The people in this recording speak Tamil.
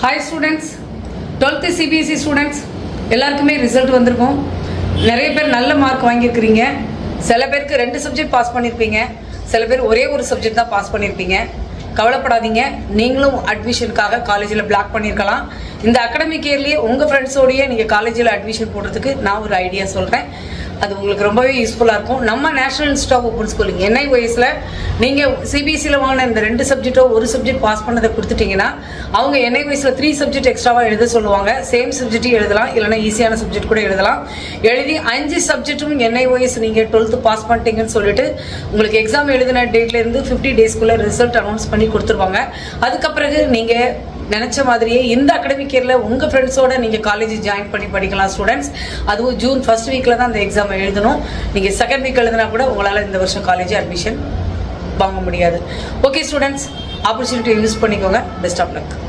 Hi students, 12th CBSE students எல்லாருக்குமே ரிசல்ட் வந்திருக்கும். நிறைய பேர் நல்ல மார்க் வாங்கியிருக்கிறீங்க. சில பேருக்கு 2 சப்ஜெக்ட் பாஸ் பண்ணியிருப்பீங்க, சில பேர் ஒரே ஒரு சப்ஜெக்ட் தான் பாஸ் பண்ணியிருப்பீங்க. கவலைப்படாதீங்க, நீங்களும் அட்மிஷனுக்காக காலேஜில் பிளாக் பண்ணியிருக்கலாம். இந்த அகாடமிக் இயர்லேயே உங்கள் ஃப்ரெண்ட்ஸோடையே நீங்கள் காலேஜில் அட்மிஷன் போடுறதுக்கு நான் ஒரு ஐடியா சொல்கிறேன். அது உங்களுக்கு ரொம்பவே யூஸ்ஃபுல்லாக இருக்கும். நம்ம national institute of open schooling NIOSல நீங்கள் சிபிஎஸ்சியில் வாங்கின இந்த 2 சப்ஜெக்டோ ஒரு சப்ஜெக்ட் பாஸ் பண்ணதை கொடுத்துட்டிங்கன்னா அவங்க NIOSல 3 சப்ஜெக்ட் எக்ஸ்ட்ராவாக எழுத சொல்லுவாங்க. சேம் சப்ஜெக்ட்டையும் எழுதலாம், இல்லைனா ஈஸியான சப்ஜெக்ட் கூட எழுதலாம். எழுதி 5 சப்ஜெக்ட்டும் NIOS நீங்கள் 12th பாஸ் பண்ணிட்டீங்கன்னு சொல்லிட்டு உங்களுக்கு எக்ஸாம் எழுதின டேட்லேருந்து 50 டேஸ்க்குள்ளே ரிசல்ட் அனௌன்ஸ் பண்ணி கொடுத்துருவாங்க. அதுக்கப்புறம் நீங்கள் நினச்ச மாதிரியே இந்த அகாடமிக் இயரில் உங்கள் ஃப்ரெண்ட்ஸோட நீங்கள் காலேஜ் ஜாயின் பண்ணி படிக்கலாம் ஸ்டூடெண்ட்ஸ். அதுவும் ஜூன் ஃபர்ஸ்ட் வீக்கில் தான் அந்த எக்ஸாம் எழுதணும். நீங்கள் செகண்ட் வீக் எழுதினா கூட உங்களால் இந்த வருஷம் காலேஜ் அட்மிஷன் வாங்க முடியாது. ஓகே ஸ்டூடெண்ட்ஸ், ஆப்பர்ச்சுனிட்டியை யூஸ் பண்ணிக்கோங்க. Best of luck.